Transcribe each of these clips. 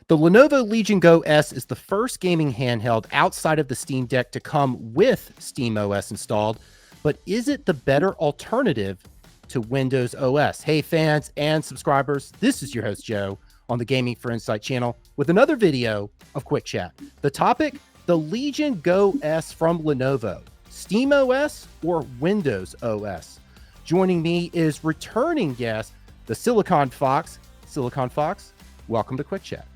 The Lenovo Legion Go S is the first gaming handheld outside of the Steam Deck to come with SteamOS installed, but is it the better alternative to Windows OS? Hey, fans and subscribers, this is your host, Joe, on the Gaming for Insight channel with another video of Quick Chat. The topic, the Legion Go S from Lenovo, SteamOS or Windows OS? Joining me is returning guest, the Silicon Foxx. Silicon Foxx, welcome to Quick Chat.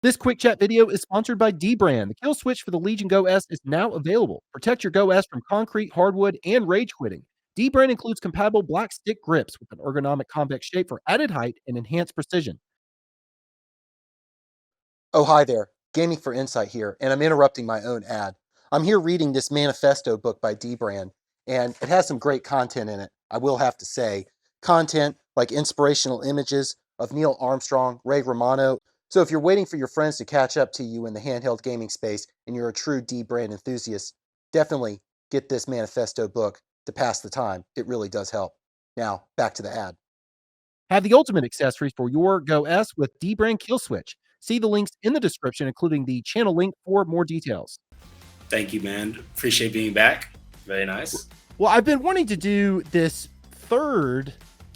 This Quick Chat video is sponsored by dbrand. The kill switch for the Legion Go S is now available. Protect your Go S from concrete, hardwood, and rage quitting. dbrand includes compatible black stick grips with an ergonomic convex shape for added height and enhanced precision. Oh, hi there. Gaming for Insight here, and I'm interrupting my own ad. I'm here reading this manifesto book by dbrand, and it has some great content in it, I will have to say. Content like inspirational images of Neil Armstrong, Ray Romano. So if you're waiting for your friends to catch up to you in the handheld gaming space and you're a true dbrand enthusiast, definitely get this manifesto book to pass the time. It really does help. Now, back to the ad. Have the ultimate accessories for your Go S with dbrand kill switch. See the links in the description, including the channel link for more details. Thank you, man. Appreciate being back. Very nice. Well, I've been wanting to do this third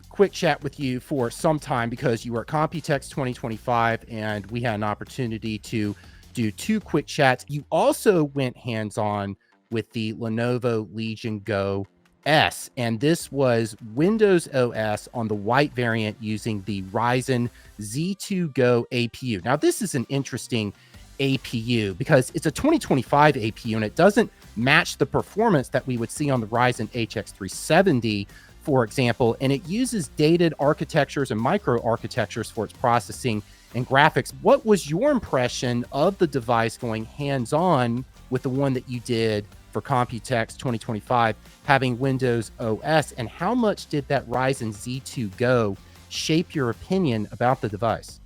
Quick Chat with you for some time because you were at Computex 2025 and we had an opportunity to do two quick chats. You also went hands-on with the Lenovo Legion Go S, and this was Windows OS on the white variant using the Ryzen Z2 Go APU. Now, this is an interesting APU because it's a 2025 APU and it doesn't match the performance that we would see on the Ryzen HX 370, for example, and it uses dated architectures and microarchitectures for its processing and graphics. What was your impression of the device going hands-on with the one that you did for Computex 2025, having Windows OS, and how much did that Ryzen Z2 Go shape your opinion about the device?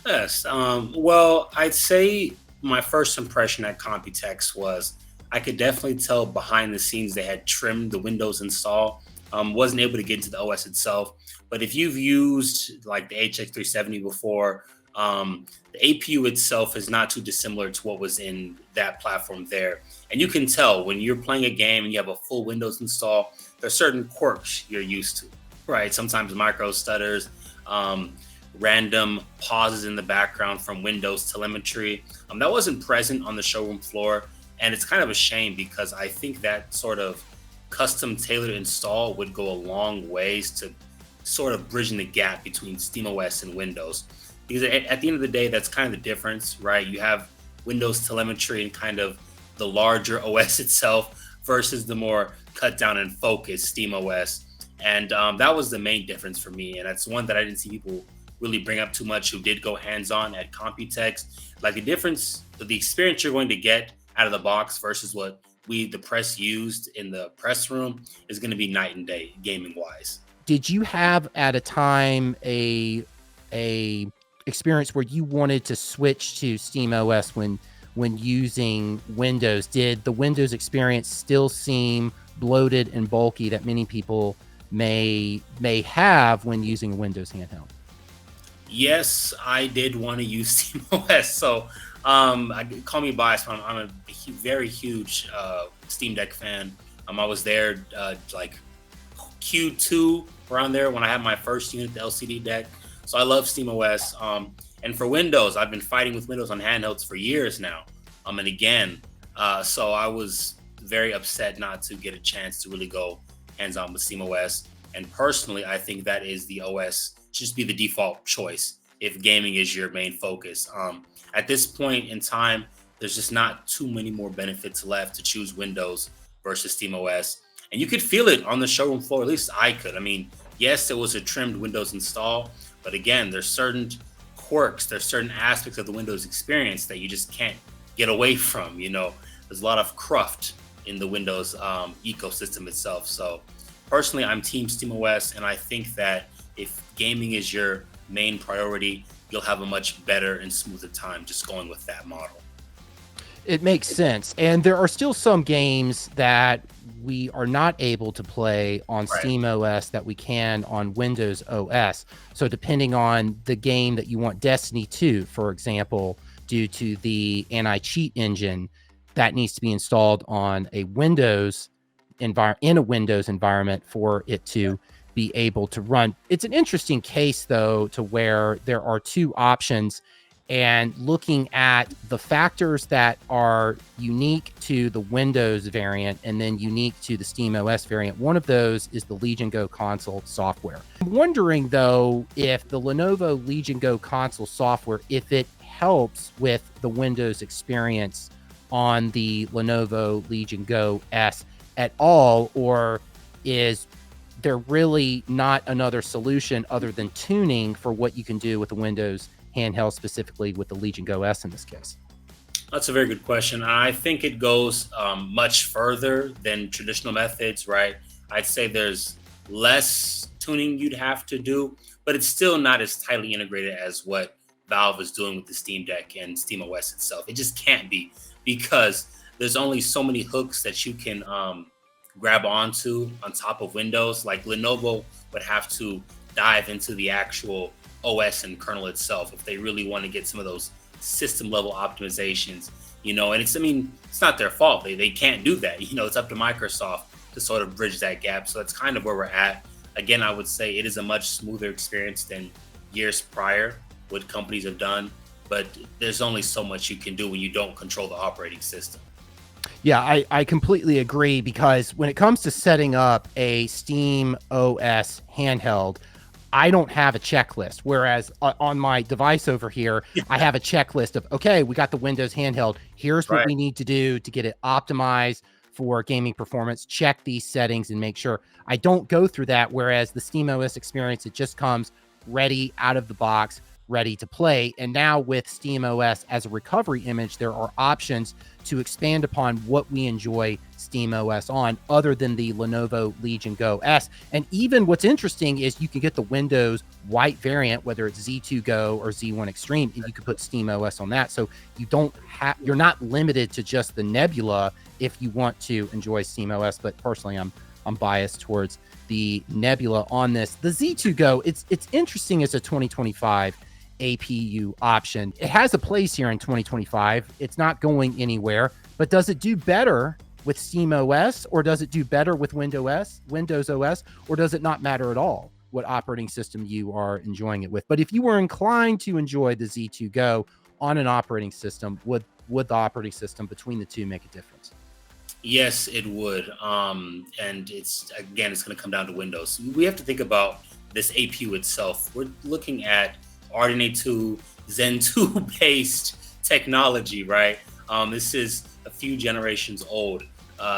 Yes. Well, I'd say my first impression at Computex was I could definitely tell behind the scenes they had trimmed the Windows install. Wasn't able to get into the OS itself. But if you've used like the HX 370 before, the APU itself is not too dissimilar to what was in that platform there. And you can tell when you're playing a game and you have a full Windows install, there's certain quirks you're used to, right? Sometimes micro stutters, random pauses in the background from Windows telemetry. That wasn't present on the showroom floor. And it's kind of a shame because I think that sort of custom tailored install would go a long ways to sort of bridging the gap between SteamOS and Windows. Because at the end of the day, that's kind of the difference, right? You have Windows telemetry and kind of the larger OS itself versus the more cut down and focused SteamOS. And that was the main difference for me. And that's one that I didn't see people really bring up too much who did go hands-on at Computex. Like the difference, the experience you're going to get out of the box versus what the press used in the press room is going to be night and day gaming wise. Did you have at a time a experience where you wanted to switch to SteamOS when using Windows? Did the Windows experience still seem bloated and bulky that many people may have when using a Windows handheld? Yes, I did want to use SteamOS. So call me biased, but I'm a very huge Steam Deck fan. I was there like Q2 around there when I had my first unit, the LCD deck. So I love SteamOS. And for Windows, I've been fighting with Windows on handhelds for years now. And again, so I was very upset not to get a chance to really go hands-on with SteamOS. And personally, I think that is the OS should just be the default choice if gaming is your main focus. At this point in time, there's just not too many more benefits left to choose Windows versus SteamOS. And you could feel it on the showroom floor, at least I could. I mean, yes, it was a trimmed Windows install, but again, there's certain quirks, there's certain aspects of the Windows experience that you just can't get away from. You know, there's a lot of cruft in the Windows ecosystem itself. So personally, I'm team SteamOS, and I think that if gaming is your main priority, you'll have a much better and smoother time just going with that model. It makes sense. And there are still some games that we are not able to play on Right. SteamOS that we can on Windows OS. So depending on the game that you want, Destiny 2, for example, due to the anti-cheat engine, that needs to be installed on a Windows in a Windows environment for it to be able to run. It's an interesting case though, to where there are two options, and looking at the factors that are unique to the Windows variant and then unique to the SteamOS variant. One of those is the Legion Go console software. I'm wondering though, if the Lenovo Legion Go console software, if it helps with the Windows experience on the Lenovo Legion Go S at all, or is there really not another solution other than tuning for what you can do with the Windows handheld, specifically with the Legion Go S in this case? That's a very good question. I think it goes much further than traditional methods, right? I'd say there's less tuning you'd have to do, but it's still not as tightly integrated as what Valve is doing with the Steam Deck and SteamOS itself. It just can't be, because there's only so many hooks that you can grab onto on top of Windows. Like Lenovo would have to dive into the actual OS and kernel itself if they really want to get some of those system level optimizations, and it's not their fault. They can't do that. It's up to Microsoft to sort of bridge that gap. So that's kind of where we're at. Again, I would say it is a much smoother experience than years prior, what companies have done, but there's only so much you can do when you don't control the operating system. Yeah, I completely agree, because when it comes to setting up a Steam OS handheld, I don't have a checklist. Whereas on my device over here, I have a checklist of, okay, we got the Windows handheld. Here's what Right. we need to do to get it optimized for gaming performance. Check these settings and make sure. I don't go through that. Whereas the Steam OS experience, it just comes ready out of the box, ready to play. And now with SteamOS as a recovery image, there are options to expand upon what we enjoy SteamOS on, other than the Lenovo Legion Go S. And even what's interesting is you can get the Windows white variant, whether it's Z2 Go or Z1 Extreme, and you can put SteamOS on that. So you're not limited to just the Nebula if you want to enjoy SteamOS. But personally, I'm biased towards the Nebula on this. The Z2 Go, it's interesting as a 2025 APU option. It has a place here in 2025. It's not going anywhere, but does it do better with SteamOS, or does it do better with Windows OS, or does it not matter at all what operating system you are enjoying it with? But if you were inclined to enjoy the Z2 Go on an operating system, would the operating system between the two make a difference? Yes, it would. And it's going to come down to Windows. We have to think about this APU itself. We're looking at RDNA 2, Zen 2 based technology, right? This is a few generations old.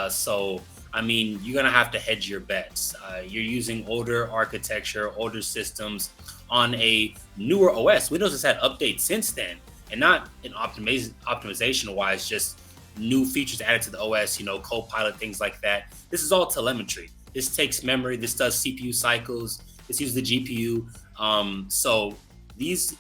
So you're going to have to hedge your bets. You're using older architecture, older systems on a newer OS. Windows has had updates since then, and not in optimization wise, just new features added to the OS, Copilot, things like that. This is all telemetry. This takes memory. This does CPU cycles. This uses the GPU. So these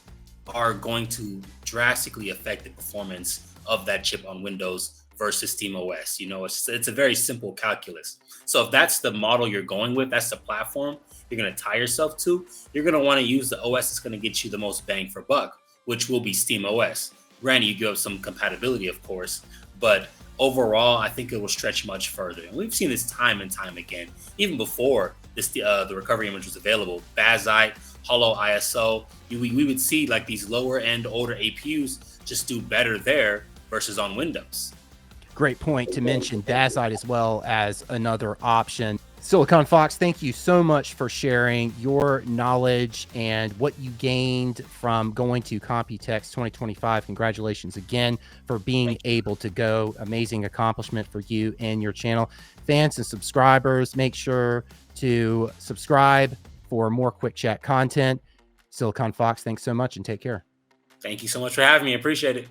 are going to drastically affect the performance of that chip on Windows versus SteamOS. It's a very simple calculus. So if that's the model you're going with, that's the platform you're going to tie yourself to, you're going to want to use the OS that's going to get you the most bang for buck, which will be SteamOS. Granted, you give some compatibility, of course, but overall, I think it will stretch much further. And we've seen this time and time again, even before the recovery image was available. Bazzite, Holo ISO, we would see like these lower end, older APUs just do better there versus on Windows. Great point to mention Bazzite as well as another option. Silicon Foxx, thank you so much for sharing your knowledge and what you gained from going to Computex 2025. Congratulations again for being able to go. Amazing accomplishment for you and your channel. Fans and subscribers, make sure to subscribe for more quick chat content. Silicon Foxx, thanks so much and take care. Thank you so much for having me. I appreciate it.